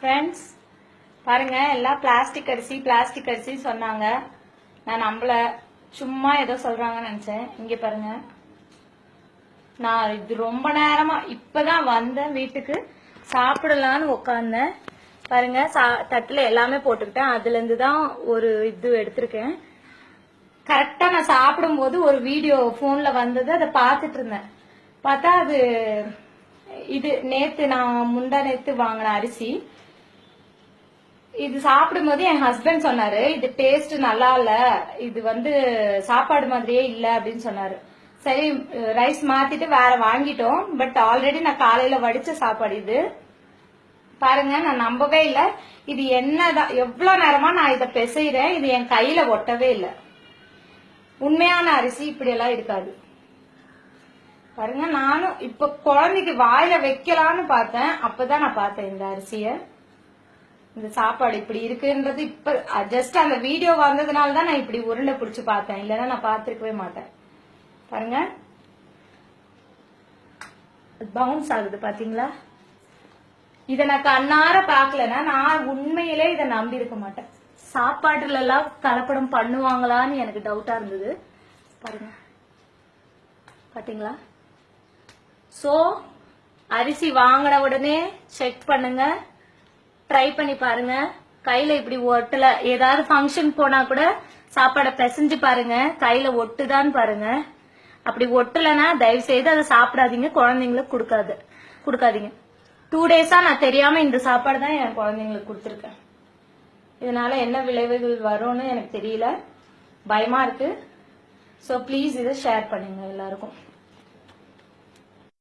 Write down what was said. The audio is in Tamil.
ஃப்ரெண்ட்ஸ் பாருங்க, எல்லாம் பிளாஸ்டிக் அரிசி சொன்னாங்க. நான் நம்பல, சும்மா ஏதோ சொல்றாங்கன்னு நினைச்சேன். இங்க பாருங்க, நான் இது ரொம்ப நேரமா இப்பதான் வந்தேன் வீட்டுக்கு, சாப்பிடலான்னு உட்காந்தேன். பாருங்க, தட்டுல எல்லாமே போட்டுக்கிட்டேன். அதுல இருந்து தான் ஒரு இது எடுத்திருக்கேன். கரெக்டா நான் சாப்பிடும் போது ஒரு வீடியோ போன்ல வந்தது, அதை பார்த்துட்டு இருந்தேன். பார்த்தா அது இது நான் முந்தா நேத்து வாங்கின அரிசி. இது சாப்பிடும் போது என் ஹஸ்பண்ட் சொன்னாரு, இது டேஸ்ட் நல்லா இல்ல, இது சாப்பாடு மாதிரியே இல்ல அப்படின்னு சொன்னாரு. சரி, ரைஸ் மாத்திட்டு வேற வாங்கிட்டோம். பட் ஆல்ரெடி நான் காலையில வடிச்ச சாப்பாடு இது. பாருங்க, நான் நம்பவே இல்லை. இது என்னதான் எவ்வளவு நேரமா நான் இதை பிசைறேன், இது என் கையில ஒட்டவே இல்லை. உண்மையான அரிசி இப்படி எல்லாம் இருக்காது. பாருங்க, நானும் இப்ப குழந்தைக்கு வாயில வைக்கலான்னு பார்த்தேன். அப்பதான் நான் பார்த்தேன் இந்த அரிசிய, இந்த சாப்பாடு இப்படி இருக்குன்றது. இப்ப ஜஸ்ட் அந்த வீடியோ வந்ததுனால தான் நான் இப்படி உருண்டை பிடிச்சு பார்த்தேன், இல்லைன்னா நான் பார்த்திருக்கவே மாட்டேன். பாருங்க, பவுன்ஸ் ஆகுது பாத்தீங்களா? இத நான் கண்ணார பாக்கலன்னா நான் உண்மையிலே இதை நம்பி இருக்க மாட்டேன். சாப்பாட்டுல எல்லாம் கலப்படம் பண்ணுவாங்களான்னு எனக்கு டவுட்டா இருந்தது. பாருங்க, பாத்தீங்களா? சோ அரிசி வாங்கின உடனே செக் பண்ணுங்க, ட்ரை பண்ணி பாருங்க. கையில இப்படி ஒட்டல, ஏதாவது ஃபங்க்ஷன் போனா கூட சாப்பாடை பிசைஞ்சு பாருங்க, கையில ஒட்டுதான்னு பாருங்க. அப்படி ஒட்டலன்னா தயவு செய்து அதை சாப்பிடாதீங்க, குழந்தைங்களுக்கு கொடுக்காதீங்க. 2 டேஸா நான் தெரியாம இந்த சாப்பாடு தான் என் குழந்தைங்களுக்கு கொடுத்துருக்கேன். இதனால என்ன விளைவுகள் வரும்னு எனக்கு தெரியல, பயமா இருக்கு. ஸோ ப்ளீஸ் இதை ஷேர் பண்ணுங்க எல்லாருக்கும்.